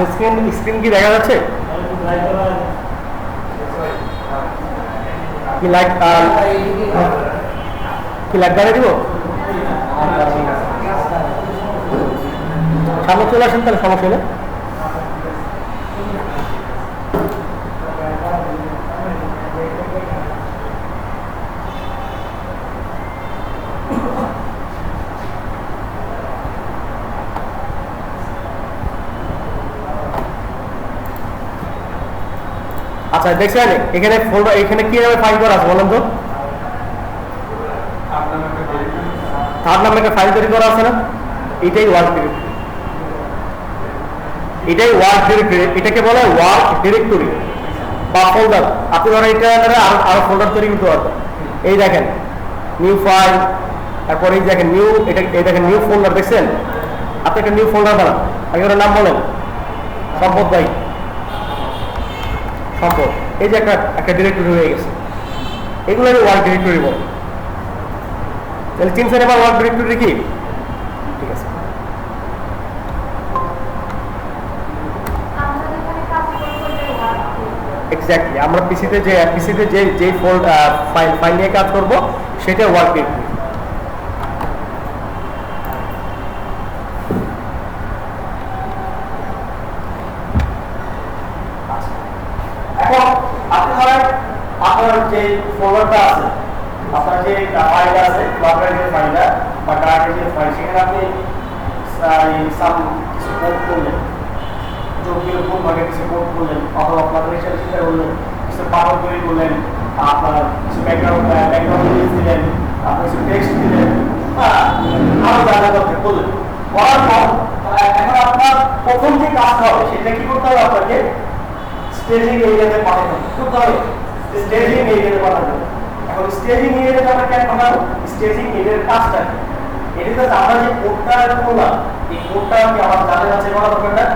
আচ্ছা screen screen কি দেখা যাচ্ছে? কি লাইট কি লাইট বাড়িয়ে দিব? সামনে চলে আসেন তাহলে সমস্যা নেই। আচ্ছা দেখছেন এখানে ফোল্ডার এখানে কিভাবে ফাইল করা আছে বলেন তো? থার্ড নামে একটা ফাইল তৈরি করা আছে না? এটাই ওয়ার্ক ডিরেক্টরি, এটাই ওয়ার্ক ডিরেক্টরি, এটাকে বলে ওয়ার্ক ডিরেক্টরি বা ফোল্ডার। আপনি ধরেন এটা আরো ফোল্ডার তৈরি করতে পারবেন। এই দেখেন নিউ ফাইল, তারপরে এই দেখেন নিউ, এটা এই দেখেন নিউ ফোল্ডার, দেখছেন? আপনি একটা নিউ ফোল্ডার বানান, আগে নাম বলেন সম্পদ ভাই, সম্পদ। এই যে একটা ডিরেক্টরি হয়ে গেছে, এগুলো ওয়ার্ক ডিরেক্টরি বলে। তাহলে চিনছেন এবার ওয়ার্ক ডিরেক্টরি কি? ঠিক আছে। এক্স্যাক্টলি আমরা পিসিতে যে ফাইল নিয়ে কাজ করব সেটা ওয়ার্ক ডিরেক্টরি। এখন আপনি ধরেন আপনার যে ফোল্ডারটা আছে, আপনার যে ফাইলটা আছে, ক্লাউডের যে ফাইলটা বা ডাটার যে ফাইল, সেখানে আপনি কিছু কোড করলেন, যোগীয় কোড ভাগে কিছু কোড করলেন, অথবা আপনাদের হিসাবে সেটা করলেন, কিছু পাথর তৈরি করলেন, আপনার কিছু ব্যাকগ্রাউন্ড দিলেন, আপনি কিছু টেক্সট দিলেন, আরো যা যা করতে বললেন। করার পর এখন আপনার প্রথম যে কাজটা হবে সেটা কি করতে হবে? আপনাকে স্টেজিং এরিয়াতে পাঠাতে হবে। স্টেজিং এরিয়াতে পাঠাতে হবে। এখন স্টেজিং এরিয়াতে আমরা কেন পাঠাবো? স্টেজিং এরিয়ার কাজটা এটাতে আমরা যে কোডটা করলাম, এই কোডটা কি আমার জানা আছে করা দরকার না?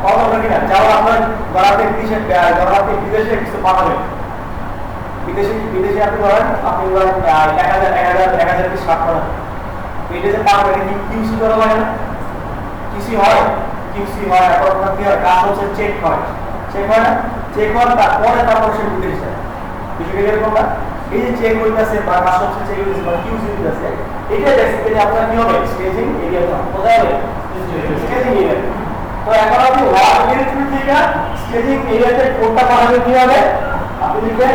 কত দরকার কিনা? যেমন আপনার বিদেশে কিছু পাঠাবেন, বিদেশে আপনি ধরেন আপনি 1000 পিস শার্ট পাঠাবেন, বিদেশে পাঠাবেন, এটা কিউসি করা হয় না? কিউসি হয়, কিউসি হয়। এখন আপনার কি হয়? কাজ হচ্ছে চেক হয় না? চেক হওয়ার তারপরে সে বিদেশে যায়। বিষয়টা এরকম না? এই যে চেক হইতেছে বা কাজ হচ্ছে চেক হইতেছে বা কিউসি হইতেছে, এটা বেসিক্যালি আপনার কি হবে? স্টেজিং এরিয়া কোথায় হবে? Staging area. তো এখন আপনি ওয়ার্ক ডিরেক্টরি থেকে স্টেজিং এরিয়াতে কোডটা পাঠাবেন কি হবে? আপনি লিখবেন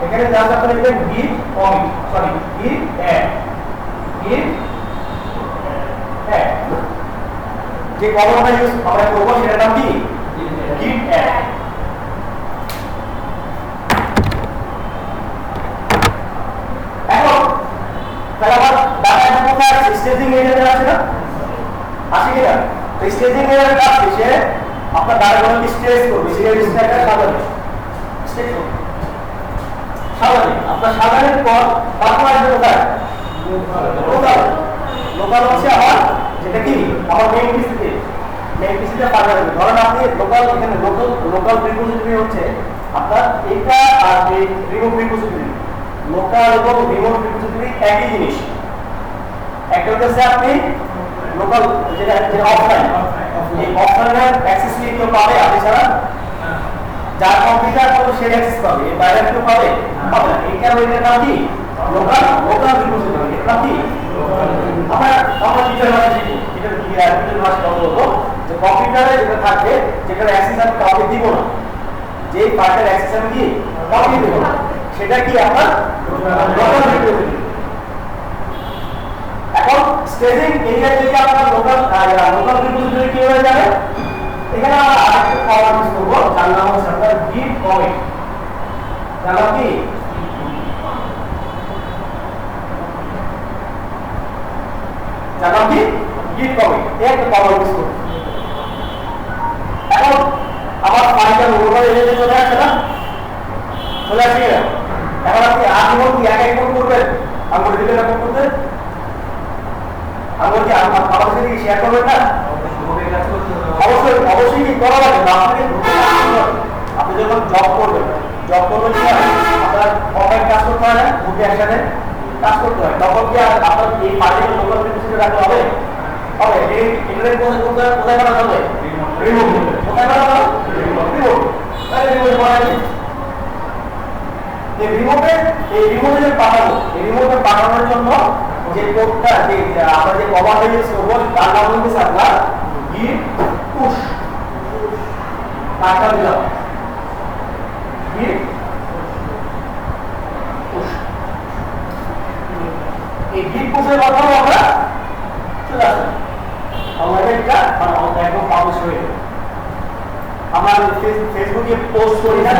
এখানে জাস্ট আপনি লিখবেন গিট কমিট, সরি গিট অ্যাড, যে কমান্ডটা ইউজ আমরা করব সেটার নাম কি? গিট অ্যাড। এখন তাহলে আমার ডাটা কোথায় আছে? স্টেজিং এরিয়াতে আছে না? আছে কিনা? তো স্টেজিং এরিয়ার কাজ শেষে আপনার ডাটাগুলোকে স্টেজ করবে, সিরিয়াল স্ট্যাটাস সাজাবে, স্টেজ করবে, সাজাবে। আপনার সাজানোর পর তারপর আসবে কোথায়? লোকাল হচ্ছে আমার যেটা কি আমার মেইন পিসিতে পাঠাবে। ধরেন আপনি এখানে লোকাল রিপোজিটরি হচ্ছে আপনার এটা, আর রিমোট রিপোজিটরি, লোকাল এবং রিমোট রিপোজিটরি একই জিনিস। একটা হচ্ছে আপনি লোকাল যেটা অফলাইন, এই অফলাইনের অ্যাক্সেস কি কেউ পাবে আপনি ছাড়া? যার কম্পিউটার করবে সে অ্যাক্সেস পাবে, এর বাইরে কেউ পাবে না। এইটার নাম কি? Local repository. এর নাম কি? আমরা ডিজিটাল ভাষা শিখি, ডিজিটাল ভাষা বলবো যে কম্পিউটারে যেটা থাকবে, যেটার অ্যাক্সেস আমি কাউকে দিব না, যে ফাইলের অ্যাক্সেস আমি কি কাউকে দিব না, সেটা কি আপনার লোকাল রিপোজিটরি। এখন স্টেজিং এরিয়া থেকে আপনার লোকাল রিপোজিটরি কি হয়ে যাবে? এখানে আমরা আরেকটা কমান্ড ইউজ করব, যার নাম হচ্ছে আপনার git commit। জানো কি? জানো কি? git commit এই একটা কমান্ড ইউজ করব। এখন আমার ফাইলটা লোকাল এরিয়াতে চলে আসছে না? চলে আসছে না? এখন আপনি আজীবন কি এক কোড করবেন? আমি ডিটেইলে কোড করতে আমি কি আমার সাথে কি শেয়ার করবেন না? অবশ্যই কি করা লাগে না? আপনি যখন জব করবেন কি আপনার অনলাইন কাজ করতে হয় না? গ্রুপে একসাথে কাজ করতে হয়, তখন কি আপনার এই ফাইলের লোকাল রিপোজিটরি রাখতে হবে? হবে এটারে কোথায় কোথায় করা যাবে রিমুভ কোথায় করা যাবে রিমুভ তাহলে রিমুভ করা যাবে এই রিমুভে পাঠাবো এই রিমুভে পাঠানোর জন্য যে কোডটা যে আমরা যে কমান্ড ইউজ করব তার নাম হচ্ছে আপনার git push টাকা দিলাম git push এই git push এর মাধ্যমে আমরা চলে আসলাম আমাদের এটা মানে একদম পাবলিশ হয়ে গেল আমরা ফেসবুকে পোস্ট করি না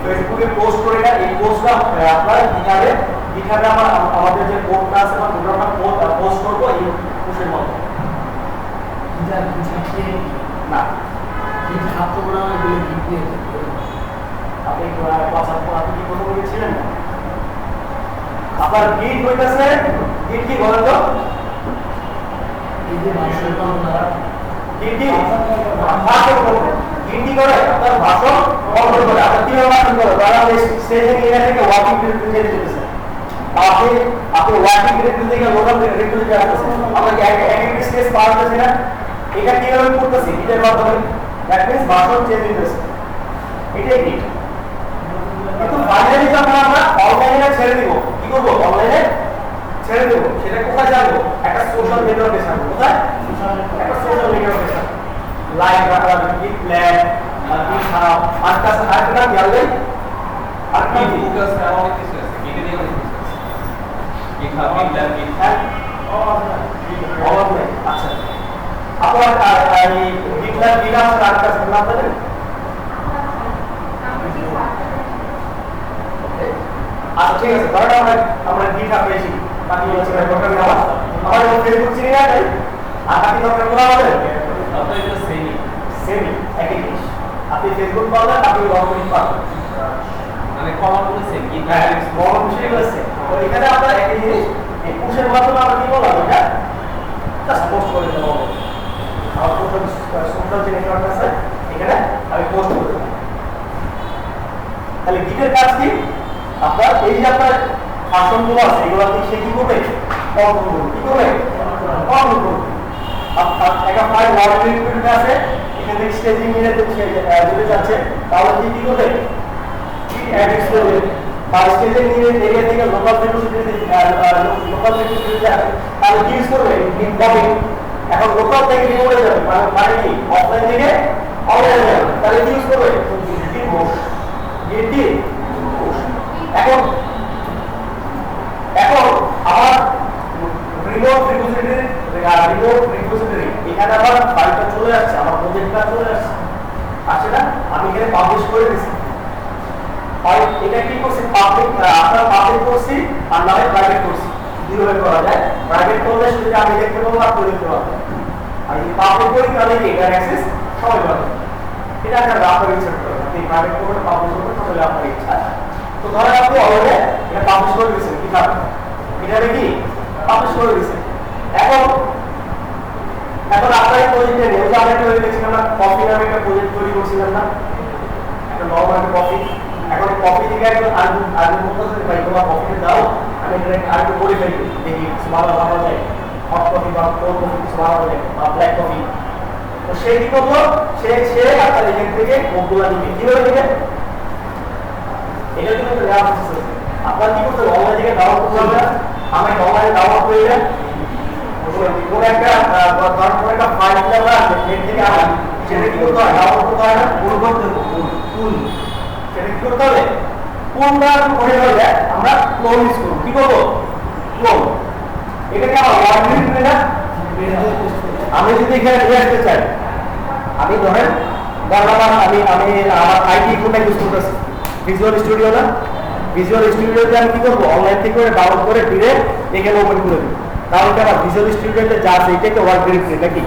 ফেসবুকে পোস্ট করি না এই পোস্টটা আপনারা কিভাবে আমরা আমাদের যে কোডটা আছে বা প্রোগ্রামটা পোস্ট করব এই পুশের মধ্যে এটা বুঝাতে না এটা আত্মপ্রণাম বলে দিতে আপনি আপনি কি কথা বলেছিলেন না আপনার গিট হইতাছে গিট কি বলেন তো এই যে ভাষণটা আমরা গিট কি ভাষণ করবে গিট কি করে আপনার ভাষণ কন্ট্রোল করে আপনি কিভাবে ভাষণ করে তারা স্টেজে গিয়ে থেকে ওয়ার্কিং ডিরেক্টরি দিতেছে আপনি ওয়ার্কিং ডিরেক্টরি থেকে লোকাল ডিরেক্টরি যাচ্ছেন আমরা এক স্টেজ পার হতেছি না এটা কিভাবে করতেছি গিটের মাধ্যমে দ্যাট মিন্স ভাষণ চেঞ্জ হইতেছে এটাই গিট কিন্তু ফাইনালি যখন আমরা অনলাইনে ছেড়ে দিব কি করব অনলাইনে ছেড়ে দেব সেটা কোথায় যাবো একটা সোশ্যাল নেটওয়ার্কে যাবো কোথায় একটা সোশ্যাল নেটওয়ার্কে যাবো লাইক রাখা গিট প্ল্যান গিট হাব আরেকটা গেলে আর কি ফোকাস অনেক কিছু আছে গিটে নিয়ে অনেক কিছু আছে গিট হাব প্ল্যান গিট হ্যাঁ অবশ্যই আচ্ছা আপনার এই গিট প্ল্যান গিট হাব আরেকটা নাম বলেন আচ্ছা ঠিক আছে ধরো আমরা গিট হাব পেয়েছি বাকি হচ্ছে দরকার নেই আমার ফেসবুক চিনি না তাই আর বাকি দরকার কোন হবে আপনার এটা সেমি একই জিনিস আপনি ফেসবুক পাবেন আপনি লগইন পাবেন মানে কমন বলে সেম গিট হ্যাঁ বড় বিষয় হচ্ছে তো এখানে আপনার একই জিনিস এই পুশের মাধ্যমে আমরা কি বললাম এটা জাস্ট পোস্ট করে দেবো আমার সোশ্যাল যে নেটওয়ার্ক আছে এখানে আমি পোস্ট করে দেবো তাহলে গিটের কাজ কি আপনার এই যে আপনার ভাষণগুলো আছে এগুলো সে কি করবে কন্ট্রোল করবে কি করবে কন্ট্রোল করবে আপনার একটা ফাইল ওয়ার্ড আছে এখান থেকে স্টেজিং নিয়ে যেতে যাচ্ছে তাহলে কি করবে অ্যাড্রেস করবে বা স্টেজিং নিয়ে এরিয়া থেকে লোকাল ফ্রিকোয়েন্সি যাবে তাহলে কি ইউজ করবে ইনকমিং এখন লোকাল থেকে রিমোটে যাবে মানে কি অফলাইন থেকে অনলাইনে যাবে তাহলে কি ইউজ করবে গিট এখন আমার রিমোট রিপোজিটরি এখানে আবার ফাইলটা চলে যাচ্ছে আমার প্রজেক্টটা চলে যাচ্ছে আসে না আমি এখানে পাবলিশ করে দিচ্ছি ফাইল এটা কি করছি পাবলিক আপনারা পাবলিক করছি আর নামে প্রাইভেট করছি দুইভাবে করা যায় প্রাইভেট করলে শুধু আমি দেখতে পাবো আর করে দিতে পারবো আর যদি পাবলিক করি তাহলে কি এটার অ্যাক্সেস সবাই পাবে এটা একটা আপনার ইচ্ছা করে আপনি প্রাইভেট করবেন পাবলিশ করবেন তাহলে আপনার ইচ্ছা তো ধরেন আপনি অলরেডি এটা পাবলিশ করে দিয়েছেন কিভাবে এটা কি পাবলিশ করে দিয়েছেন এখন আপনার এই প্রজেক্টে নিয়ে আমরা একটা দেখছিলাম না কফি নামে একটা প্রজেক্ট তৈরি করছিলাম না একটা নরমাল কফি এখন কফি থেকে একজন আগে বলতেছে ভাই তোমার কফিতে দাও আমি এটা আগে করে ফেলি দেখি ভালো ভালো যায় হট কফি বা কোল্ড কফি কিছু ভালো যায় বা ব্ল্যাক কফি তো সেই কি করবো সে আপনার এখান থেকে কোডগুলো দিবে কিভাবে দিবে এটা কিন্তু নেওয়া হচ্ছে আপনার কি করতে অনলাইন থেকে ডাউনলোড করতে হবে আমি অনলাইনে ডাউনলোড করে দেন কোন একটা ফাইল আমরা নেট থেকে আনি সেটা কি করতে হয় ডাউনলোড করতে হয় না পুরো করতে টুল সেটা কি করতে হবে কোনটা করে হলে আমরা ক্লোন ইউজ করব কি করব ক্লোন এটাকে আমরা ওয়ার্ড লিখতে না আমি যদি এখানে নিয়ে আসতে চাই আমি ধরেন আমি আমার আইটি কোনটা ইউজ করতেছি ভিজুয়াল স্টুডিও না ভিজুয়াল স্টুডিওতে আমি কি করবো অনলাইন থেকে ডাউনলোড করে ডিরেক্ট এখানে ওপেন করে দিই তাহলে আমার ভিজুয়াল স্টুডিওতে যা আছে এটাকে ওয়ার্ক ডিরেক্টরি নাকি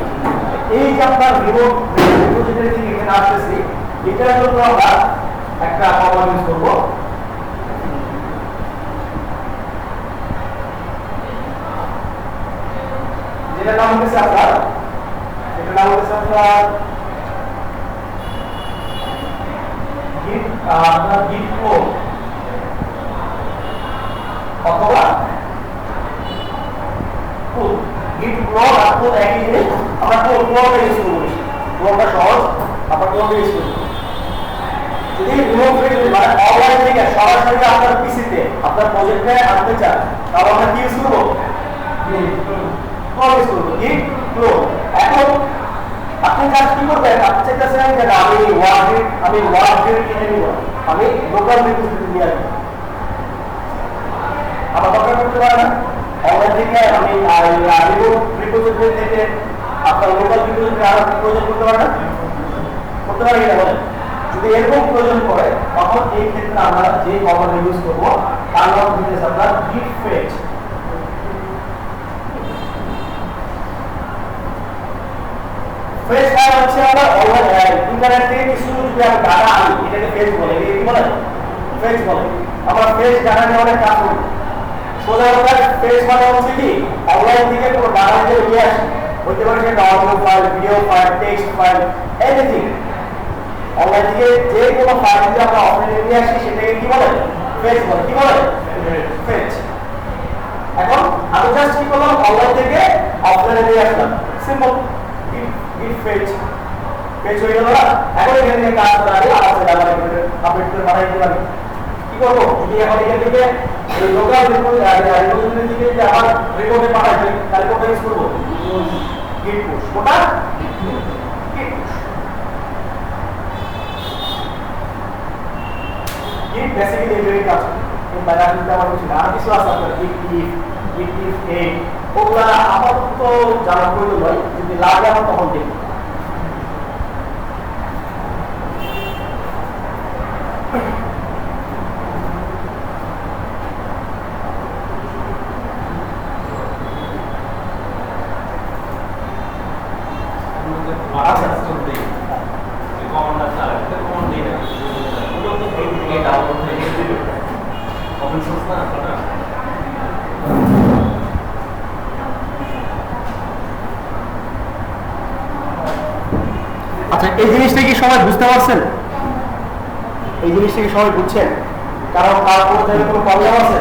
এই যে আপনার রিমোট রিপোজিটরি থেকে এখানে আসতেছি এটার জন্য আমরা একটা কমান্ড ইউজ করবো যেটা নাম হচ্ছে আপনার git clone অথবা tool গিট ক্লোন আর ক্লোন একই জিনিস, আমরা ক্লোনটা ইউজ করবো, ক্লোনটা সহজ, আমরা ক্লোনটা ইউজ করবো। যদি রিমুভ মানে অনলাইন থেকে সরাসরি আপনার পিসিতে আপনার প্রজেক্টে আনতে চান, তাহলে আমরা কি ইউজ করবো? ক্লোন ইউজ করবো, গিট ক্লোন। এখন আপনি কাজ কি করবেন? আপনি চাইতেছেন যে আমি ওয়ার্ড কিনে নিব, আমি লোকাল রিপোজিটরি নিয়ে আসবো, আমার দরকার করতে পারে না। অনলাইন থেকে আমি রিপোজিটরি থেকে আপনার লোকাল রিপোজিটরি আরো প্রয়োজন করতে পারে না, করতে পারে কিনা বলেন? যদি এরকম প্রয়োজন পড়ে তখন এই ক্ষেত্রে আমরা যে কমান্ড ইউজ করব তার নাম হচ্ছে আপনার git fetch। ফেচ ফাইল হচ্ছে আমরা অনলাইন ইন্টারনেট থেকে কিছু যদি আমি ডাটা আনি, এটাকে ফেচ বলে। কি বলে? ফেচ বলে। আমরা ফেচ ডাটা নিয়ে অনেক কাজ করি। সোজা কথা, ফেচ মানে হচ্ছে কি অনলাইন থেকে কোনো ডাটা যে নিয়ে আসি, হইতে পারে সেটা audio file, video file, text file, anything. Online থেকে যে কোনো ফাইল যদি আমরা অফলাইনে নিয়ে আসি সেটাকে কি বলে? ফেচ বলে। কি বলে? ফেচ। এখন আমি জাস্ট কি করলাম? অনলাইন থেকে অফলাইনে নিয়ে আসলাম, সিম্পল git fetch ফেচ হয়ে গেল না? এখন এখান থেকে কাজ করা আগে আলাদা জায়গায় আপডেট করে পাঠাই দিলাম। কি করব? যদি এখন এখান থেকে এই লোকাল রিপোজিটরি থেকে যদি আমার রিপোর্টে পাঠাই দিই, তাহলে কোনটা ইউজ করব? git push। কোনটা? git push। git বেসিক্যালি এগুলোই কাজ করে। এই বাইরে কিন্তু আমার কিছু না, আর কিছু আছে আপনার git if এই ওগুলা আপাতত জানা প্রয়োজন নয়, যদি লাগে আমার তখন দেখব। আচ্ছা দেই এই কমান্ডটা চালা এটা কমান্ড দেই না, ওটা তো এই ডাউনলোড হয়ে গেছে, ওপেন সোর্স না ওটা। আচ্ছা, এই জিনিসটা কি সবাই বুঝতে পারছেন? এই জিনিসটা কি সবাই বুঝছেন? কারণ তার মধ্যে কোনো প্রবলেম আছে?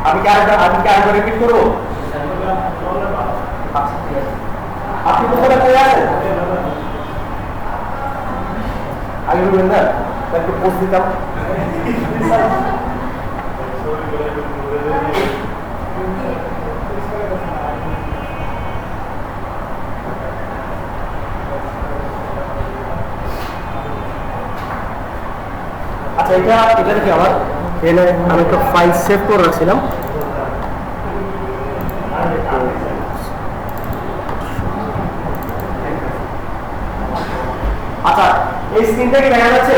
আমি কি আরেকবার রিপিট করবো? আচ্ছা, ঠিক আছে। আপনি কোথায় পেয়ে আছেন? আগে বলবেন না, একটু পোস্ট দিতাম। আচ্ছা, এটা কি আমার এখানে আমি একটা ফাইল সেভ করে রাখছিলাম। আচ্ছা, এই স্ক্রিনটা কি দেখা যাচ্ছে?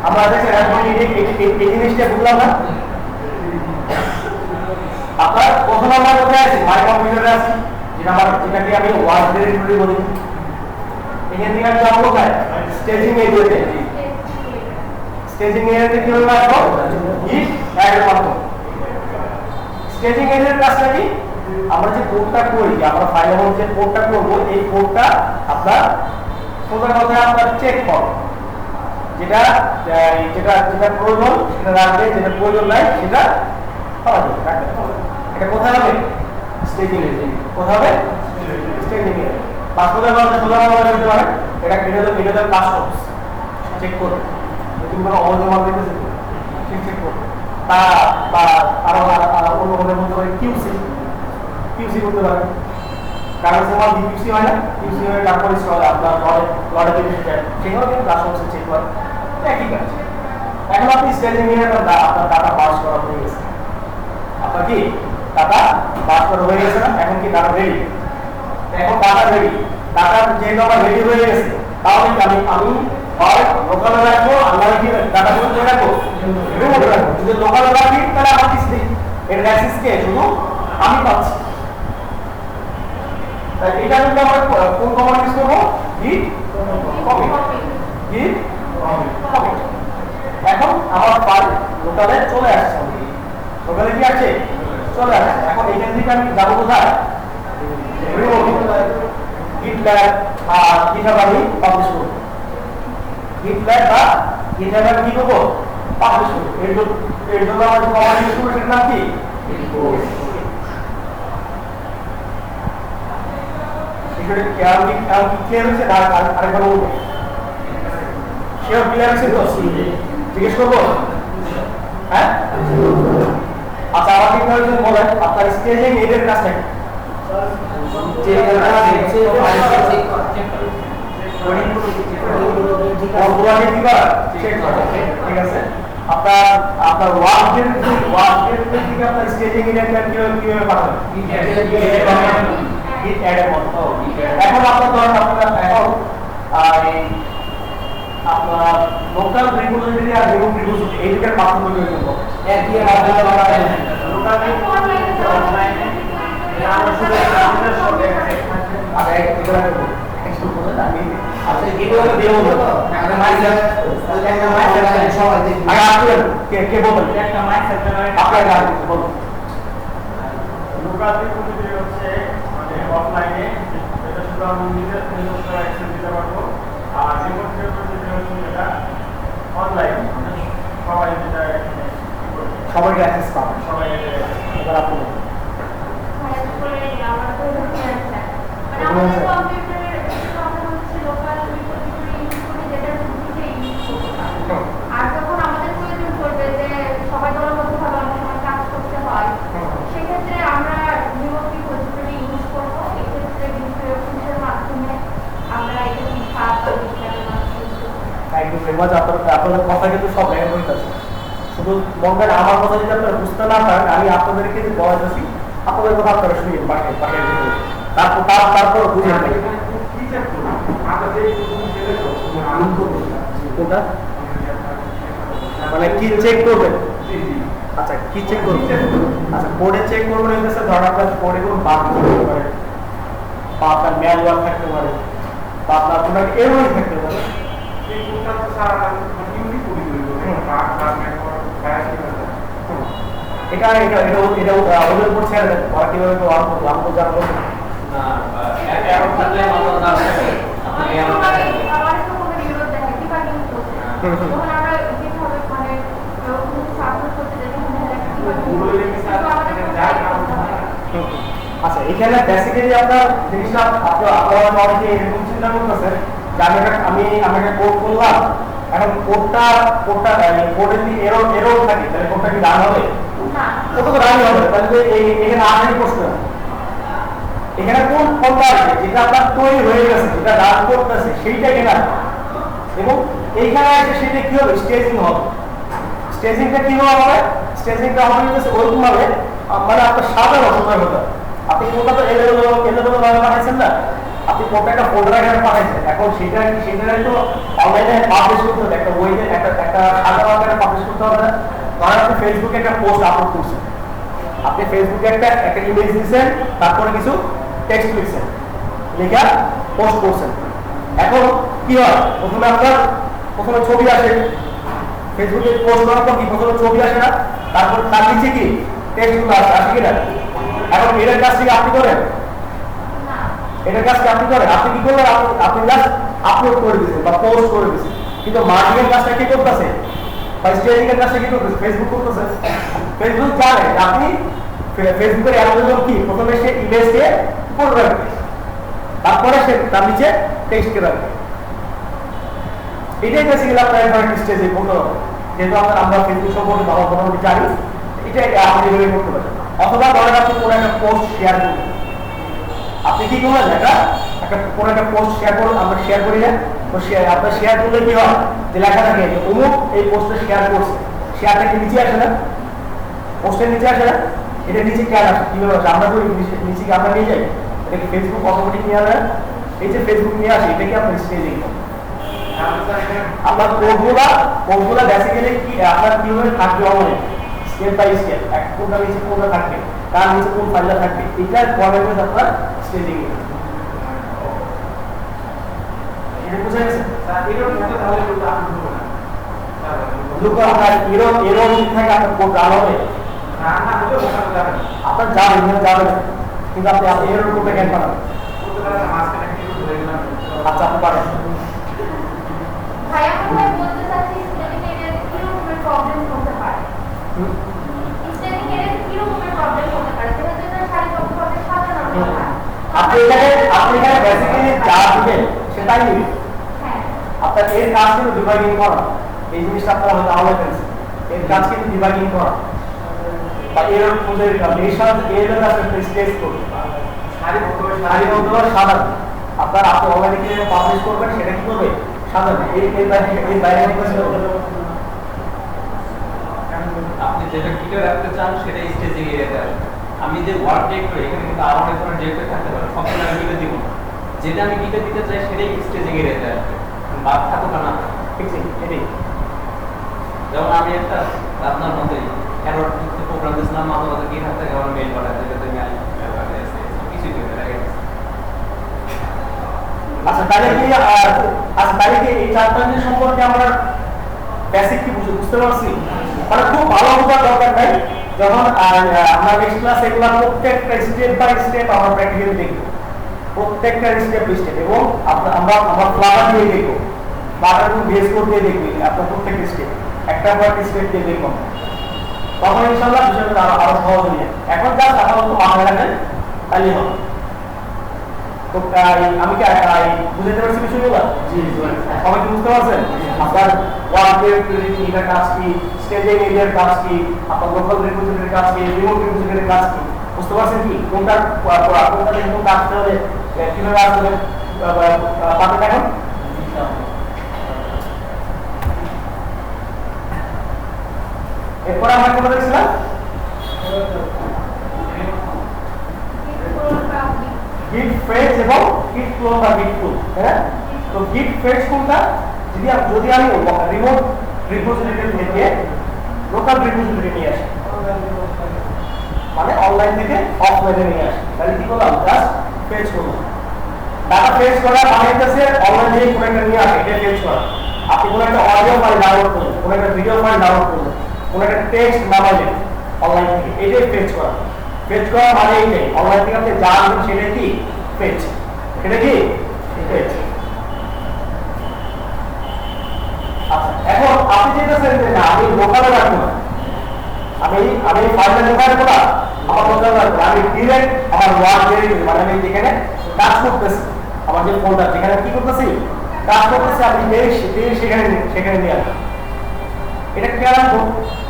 আমরা দেখেন এই জিনিসটা বুঝলাম না। আপনার প্রথম আমরা কোথায় আছি? মাই কম্পিউটারে আছি, যেটাকে আমি ওয়ার্ড ডিরেক্টরি বলি। এখান থেকে আমি যাবো কোথায়? স্টেজিং এরিয়াতে। স্টেজিং এরিয়াতে কিভাবে আসবো? গিট অ্যাডের মাধ্যমে। স্টেজিং এরিয়ার কাজটা কি? আমরা যে কোডটা করি, আমরা ফাইলের মধ্যে যে কোডটা করবো, এই কোডটা আপনার সোজা কথায় আপনার চেক করো, যেটা যেটা যেটা প্রয়োজন সেটা রাখবে, যেটা প্রয়োজন নাই সেটা পাওয়া যাবে। এটা কোথায় হবে? Staging area. কোথায় হবে? Staging area. পাসওয়ার্ডের মধ্যে সোজা কথা বলতে পারে, এটা ভিডিওতে কাস্টমস চেক করবে। তুমি কোনো অবৈধ মাল দিতেছে ঠিক চেক করবে। তা বা আরো অন্য মনে বলতে পারে কিউসি করতে পারে। কারণ তোমার কিউসি হয় না, কিউসি হয়ে তারপরে আপনার লড়ে দিতে চায়, সেখানেও কিন্তু কাস্টমস চেক করে, একই কাজ। এখন আপনি স্টেজিং এরিয়াটা আপনার ডাটা পাস করা হয়ে গেছে। আপনার কি ডাটা পাস করা হয়ে গেছে না? এখন কি ডাটা রেডি? এখন ডাটা রেডি। ডাটা যেহেতু আমার রেডি হয়ে গেছে, তাহলে আমি হয় লোকালে রাখবো, আমরা কি ডাটা কোথায় রাখবো? রিমোটে রাখবো। যদি লোকালে রাখি তাহলে আমার কিছু নেই, এর অ্যাক্সেস কে? শুধু আমি পাচ্ছি। তাই এটা কিন্তু আমরা কোন কমান্ড ইউজ করবো? git copy। git copy। এখন আমার ফাইল লোকালে চলে আসছে। লোকালে কি আছে? চলে আসছে। এখন এখান থেকে আমি যাবো কোথায়? রিমোটে। git lab আর GitHub আমি পাবলিশ করবো। git lab বা GitHub আমি কি করবো? পাবলিশ করবো। এর জন্য আমার কমান্ড ইউজ করবো, সেটার নাম কি? বিষয়টা ক্লিয়ার হয়েছে না আরেকবার বলবো সেও ক্লিয়ার হয়েছে তো জিজ্ঞেস করবো হ্যাঁ আচ্ছা আমার ঠিক হয়েছে বলেন আপনার স্টেজিং এদের কাছে ঠিক আছে আপনার ওয়ার্কের থেকে আপনার স্টেজিং এরিয়া কিভাবে পাঠাবেন এখন আপনার ধরেন এখন আপনার লোকাল রিপোজিটরি আর রিমোট রিপোজিটরি এই দুটার পার্থক্য কি হলো অফলাইনে এটা শুধু আমি নিজের অ্যাক্সেস দিতে পারবো আর রিমোট যেটা অনলাইন সবাই যেটা সবাইকে অ্যাক্সেস পাবেন সবাই এবার আপনি আর যখন আমাদের প্রয়োজন পড়বে যে সবাই দলবদ্ধভাবে অনেক সময় কাজ করতে হয় সেক্ষেত্রে আমরা রিমোট রিপোজিটরি ইউজ করবো এক্ষেত্রে বিষয়ের মাধ্যমে আমরা এটা আপনাদের কথা কিন্তু সব ল্যাঙ্গুয়েজ হইতেছে শুধু বঙ্গের আমার কথা যদি আপনারা বুঝতে না পারেন আমি আপনাদেরকে যে বলাইতেছি আপনাদের কথা আপনারা শুনিয়ে পাঠিয়ে পাঠিয়ে তারপর বুঝে কোনটা মানে কি চেক করবেন আচ্ছা কি চেক করবেন আচ্ছা কোডে চেক করবেন হইতেছে ধরেন আপনার কোডে কোন বাগ থাকতে পারে বা আপনার ম্যালওয়্যার থাকতে পারে বা আপনার কোনো এরর থাকতে পারে এটা এটা এটা এটা ওদের উপর ছেড়ে দেন ওরা কিভাবে লাভ জানবো না এরর থাকলে মাত্র না আচ্ছা এখানে বেসিক্যালি আপনার জিনিসটা আপনারা অনেকে এরকম চিন্তা করতেছেন যে আমি একটা কোড করলাম এখন কোডটা কোডের যদি এরর থাকে তাহলে কোডটা কি রান হবে ওটা তো রান হবে তাহলে এখানে আসারই প্রশ্ন এখানে কোনটা আছে যেটা আপনার তৈরি হয়ে গেছে যেটা রান করতেছে সেইটা কেনা এবং এইখানে এসে সেটা কি হবে স্টেজিং হবে স্টেজিংটা কি হবে স্টেজিংটা হবে ওইরকম ভাবে মানে আপনার সাধারণ সময় হতো আপনি কোনটা তো এলোমেলো ভাবে পাঠাইছেন না আপনি কোনটা একটা ফোল্ডার আকারে পাঠাইছেন এখন সেটা তো অনলাইনে পাবলিশ করতে হবে একটা বইতে একটা সাধারণ আকারে পাবলিশ করতে হবে না ধরেন আপনি ফেসবুকে একটা পোস্ট আপলোড করছেন আপনি ফেসবুকে একটা ইমেজ দিচ্ছেন তারপরে কিছু টেক্সট লিখছেন লেখা পোস্ট করছেন এখন কি হয় প্রথমে ছবি আসে ফেসবুকে পোস্ট করার পর কি প্রথমে ছবি আসে না তারপর তার নিচে কি টেক্সটগুলো আসে কিনা এখন এটার কাজ থেকে আপনি করেন এটার কাজকে আপনি করেন আপনি কি করলেন আপনি জাস্ট আপলোড করে দিচ্ছেন বা পোস্ট করে দিচ্ছেন কিন্তু মার্কেটিং কাজটা কি করতেছে বা স্টেজিং এর কাজটা কি করতেছে ফেসবুক করতেছে ফেসবুক জানে আপনি ফেসবুকের অ্যালগরিদম কি প্রথমে সে ইমেজকে উপরে রাখবে তারপরে সে তার নিচে টেক্সটকে রাখবে এটাই বেসিক্যালি আপনার একটা স্টেজে বলতে হবে যেহেতু আমরা ফেসবুক সম্পর্কে ভালো মোটামুটি জানি এটা আপনি এভাবে করতে পারেন অথবা ধরেন আপনি কোনো একটা পোস্ট শেয়ার করবেন আপনি কি করবেন কোনো একটা পোস্ট শেয়ার করুন আমরা শেয়ার করি না তো আপনার শেয়ার করলে কি হয় যে লেখা থাকে যে অমুক এই পোস্টটা শেয়ার করছে শেয়ারটা কি নিচে আসে না পোস্টের নিচে আসে না এটা নিচে কেন আসে কিভাবে আসে আমরা করি নিচে কি আমরা নিয়ে যাই এটা কি ফেসবুক অটোমেটিক নিয়ে আসে এই যে ফেসবুক নিয়ে আসে এটা কি আপনার স্টেজিং আপনার কোডগুলা বেসিক্যালি কি আপনার কিভাবে থাকবে অনলাইন স্টেপ বাই স্টেপ এক কোনটা নিচে কোনটা থাকবে তার নিচে কোন ফাইলটা থাকবে এটা ফরম্যাটে আপনার স্টেজিং এটা বুঝা গেছে এরকম মতো তাহলে কিন্তু আপলোড হবে না লুকো আপনার এরর থাকে আপনার কোড রান হবে না হলে ওখানে যাবে আপনার যাবে কিন্তু আপনি এরর কোডটা কেন পাবেন করতে পারেন মাঝখানে একটু ধরে দিলাম আচ্ছা আপনি পারেন ভাইয়া কোথায় বলতে চাচ্ছি স্টেজিং এর কি রকমের প্রবলেম হতে পারে স্টেজিং এর কি রকমের প্রবলেম হতে পারে যেটা সারিবদ্ধভাবে সাজানো হয় আপনি এখানে বেসিক্যালি যা দিবেন সেটাই নিবেন। হ্যাঁ আপনার এর কাজ কিন্তু ডিবাগিং করা, এই জিনিসটা আপনারা হয়তো আলাদা ফেলছেন, এর কাজ কিন্তু ডিবাগিং করা বা এরর খুঁজে বের করা, এই সাথে এরর আসলে টেস্ট করবে সাধারণ আপনার আপনি অনলাইনে কিভাবে পাবলিশ করবেন সেটা কি করবে সাধারণ এই বাইরে আপনি যেটা ক্লিয়ার রাখতে চান সেটা স্টেজিং এরিয়াতে আসবে। আমি যে ওয়ার্ড টেক করি এখানে কিন্তু আরো অনেক ধরনের ডিরেক্টর থাকতে পারে, সব সময় আমি দিব না, যেটা আমি গিটে দিতে চাই সেটাই স্টেজিং এরিয়াতে আসবে, বাদ থাকুক না। এটাই যেমন আমি একটা আপনার মতোই এরর প্রোগ্রাম দিয়েছিলাম, মাঝে মাঝে গিট হাতে আমার মেইল পাঠায় যেটাতে আমি কিছুই দিতে লাগে। আচ্ছা তাহলে কি এই চারটা জিনিস সম্পর্কে আমরা বেসিক কি বুঝতে পারছি? মানে খুব ভালো বোঝার দরকার নাই, যখন আমরা নেক্সট ক্লাস এগুলো প্রত্যেকটা স্টেপ বাই স্টেপ আমরা প্র্যাকটিক্যালি দেখব, প্রত্যেকটা স্টেপ বাই স্টেপ, এবং আমরা ফ্লাভার দিয়ে দেখবো, ফ্লাভার বেস কোড দিয়ে দেখবি আপনার প্রত্যেকটা স্টেপ, একটা পর একটা স্টেপ দিয়ে দেখবো, তখন ইনশাআল্লাহ বিষয়টা আরো সহজ হয়ে যাবে। এখন জাস্ট আপাতত মাথায় রাখেন তাহলেই হবে। তো আমি কি বুঝতে পারছি বিষয়গুলো? সবাই কি বুঝতে পারছেন? আপনার ওয়ার্কের এটার কাজ কি, স্টেজিং এরিয়ার কাজ কি, আপনার লোকাল রিপোজিটরির কাজ কি, রিমোট রিপোজিটরির কাজ কি, বুঝতে পারছেন কি কোনটা কোন কাজটা হলে কিভাবে আসলে পাতে দেখেন। এরপর আমরা কোনটা দেখছিলাম গিট ফেচ এবং গিট ক্লোন বা গিট টুল, হ্যাঁ? তো গিট ফেচ কোনটা? যদি আমি রিমোট রিপোজিটরি থেকে লোকাল রিপোজিটরি নিয়ে আসি, মানে অনলাইন থেকে অফলাইনে নিয়ে আসি, তাহলে কি করলাম? জাস্ট ফেচ করলাম। ডাটা ফেচ করা মানে হচ্ছে অনলাইন থেকে কোনো একটা নিয়ে আসে, এটা ফেচ করা। আপনি কোনো একটা অডিও ফাইল ডাউনলোড করলেন, কোনো একটা ভিডিও ফাইল ডাউনলোড করলেন, কোনো একটা টেক্সট নামাইলেন অনলাইন থেকে, এটাই ফেচ করা। ফেচ করা মানে এইটাই, অনলাইন থেকে আপনি যা আনবেন সেটা কি ফেচ, এটা কি ফেচ। আচ্ছা, এখন আপনি যেতেছেন যে না আমি লোকালে রাখবো না, আমি ফাইলটা লোকালে রাখবো না, আমার লোকালে রাখবো, আমি ডিরেক্ট আমার ওয়ার্ড ডিরেক্টরি মানে আমি যেখানে কাজ করতেছি, আমার যে ফোল্ডার যেখানে কি করতেছি কাজ করতেছি, আপনি সেখানে নিয়ে আসবেন। এটা কি রাখবো?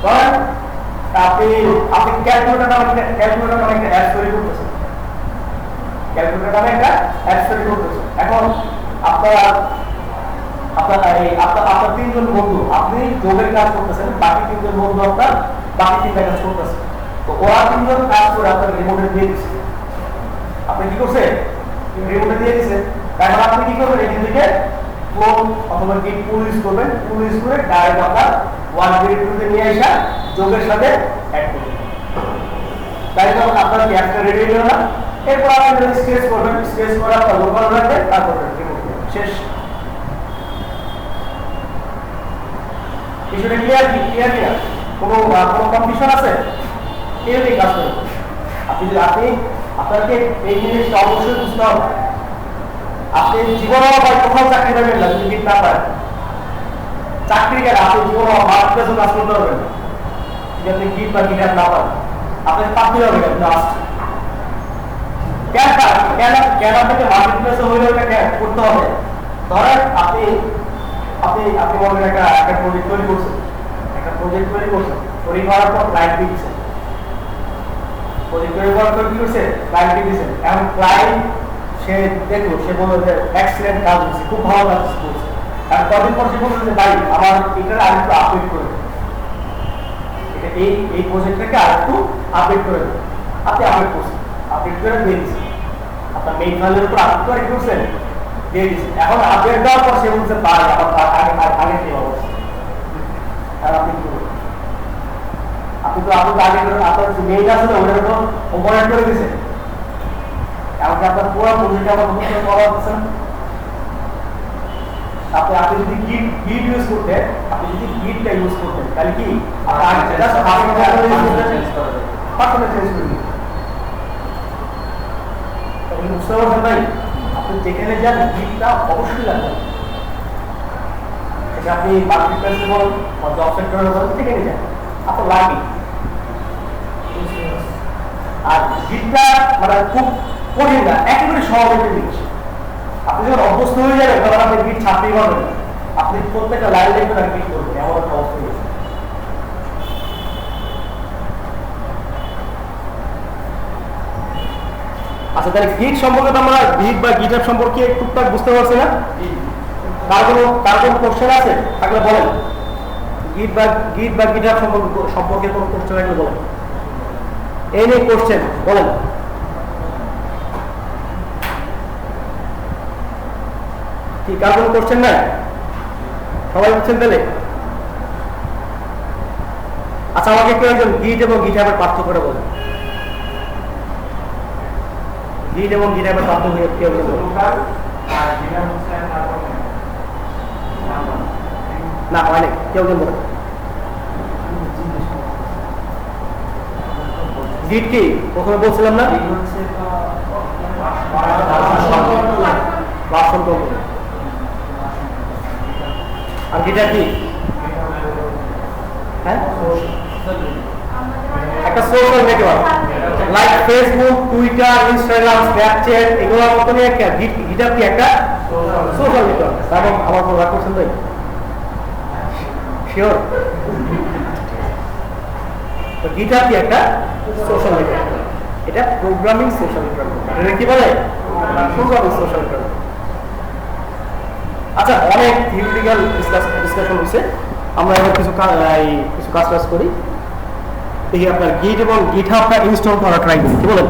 ধরেন আপনি ক্যালকুলেটর নামে একটা অ্যাপ তৈরি করতেছেন, ক্যালকুলেটর নামে একটা অ্যাপ তৈরি করতেছেন। এখন আপনার তিনজন বন্ধু, আপনি যোগের কাজ করতেছেন, বাকি তিনজন বন্ধু আপনার বাকি তিনটা কাজ করতেছে, তো ওরা তিনজন কাজ করে আপনার রিমোটে দিয়ে দিচ্ছে। আপনি কি করছেন? রিমোটে দিয়ে দিচ্ছে। তারপর আপনি কি করবেন? এখান থেকে ক্লোন অথবা গিট পুল ইউজ করবেন, পুল ইউজ করে ডাইরেক্ট আপনার ওয়ান ডিরেক্টরিতে নিয়ে আসা যোগের সাথে অ্যাড করবেন। তাই তখন আপনার কি একটা রেডি হলো না? এরপর আপনি যদি স্কেচ করবেন, স্কেচ করে আপনার লোকাল রাখবেন, তারপর শেষ। বিষয়টা ক্লিয়ার কি? ক্লিয়ার কিনা? কোনো কনফিউশন আছে? এইভাবেই কাজ করবেন। আপনাকে এই জিনিসটা অবশ্যই বুঝতে হবে। আপনি জীবনে কোথাও চাকরি পাবেন না যদি গিট না পারেন। চাকরি কেন আপনি জীবনে মার্কেটে কাজ করতে পারবেন না যদি আপনি গিট বা গিটার না পারেন। আপনাকে পারতে হবে আপনি আসছে কেন আপনাকে মার্কেট প্লেসে হইলে করতে হবে। ধরেন আপনি মনে একটা প্রজেক্ট তৈরি করছেন, তৈরি করার পর ক্লায়েন্ট দিচ্ছেন, প্রজেক্ট তৈরি করার পর কি করছে ক্লায়েন্ট দিচ্ছেন। এখন ক্লায়েন্ট সে দেখলো, সে বললো যে এক্সিলেন্ট কাজ হচ্ছে, খুব ভালো কাজ করছে। আর কদিন পর সে বললো যে ভাই আমার এটা আরেকটু আপডেট করে দেন, এটা এই প্রজেক্টটাকে আরেকটু আপডেট করে দেন। আপনি আপডেট করছেন, আপডেট করে দিয়ে দিচ্ছেন, আপনার মেইন ফাইলের উপর আপডেট করে কি করছেন দিয়ে দিচ্ছেন। এখন আপডেট দেওয়ার পর সে বলছে ভাই আমার আগে কি অবস্থা, আর আপনি কি করবেন? আপনি তো আগে আপনার যে মেইন আছে ওটা তো ওভারহেড করে দিয়েছেন, এমনকি আপনার পুরো প্রজেক্টটা আমার নতুন করে করা হচ্ছে না। আপনি যদি গিট ইউজ করতেন, আপনি যদি গিটটা ইউজ করতেন তাহলে কি বুঝতে পারছেন ভাই? আপনি যেখানে যান গিটটা অবশ্যই লাগবে। আপনি মার্কেট প্লেসে বলেন বা জব সেক্টরে বলেন, যেখানে যান আপনার লাগে। আর গিটটা মানে খুব কঠিন না, একেবারে সহজ একটা জিনিস। আপনি যখন অভ্যস্ত হয়ে যাবেন তখন আপনি গিট ছাড়তেই পারবেন না। আপনি প্রত্যেকটা লাইন দেখবেন আর গিট করবেন, এমন একটা অবস্থা হয়েছে। আচ্ছা, তাহলে গিট সম্পর্কে তো আমরা গিট বা গিটহাব সম্পর্কে টুকটাক বুঝতে পারছি না? কার কোনো কোশ্চেন আছে থাকলে বলেন। গিট বা গিটহাব সম্পর্কে কোনো কোশ্চেন থাকলে বলেন। এই নিয়ে কোশ্চেন বলেন। কি কার কোনো কোশ্চেন নাই? সবাই বুঝছেন তাহলে? আচ্ছা, আমাকে কেউ একজন গিট এবং গিটহাবের পার্থক্যটা বলেন। গিট এবং গিটহাবের পার্থক্য কেউ একজন বলেন। না হয় না, কেউ একজন বলেন। গিট কি প্রথমে বলছিলাম না? Version control. আর গিটার কি? হ্যাঁ, একটা social network like Facebook, Twitter, Instagram, Snapchat, এগুলোর মতনই একটা গিটার কি একটা সোশ্যাল নেটওয়ার্ক। এবং আমার কোনো রাগ করছেন ভাই? শিওর? তো গিটার কি একটা সোশ্যাল নেটওয়ার্ক, এটা প্রোগ্রামিং সোশ্যাল নেটওয়ার্ক। এটা কি বলে? Programming social network. আচ্ছা, অনেক থিওরিটিক্যাল ডিসকাশন হয়েছে, আমরা এবার কিছু কাজ করি। দেখি আপনার গিট এবং গিটহাবটা ইনস্টল করা ট্রাই করি, কি বলেন?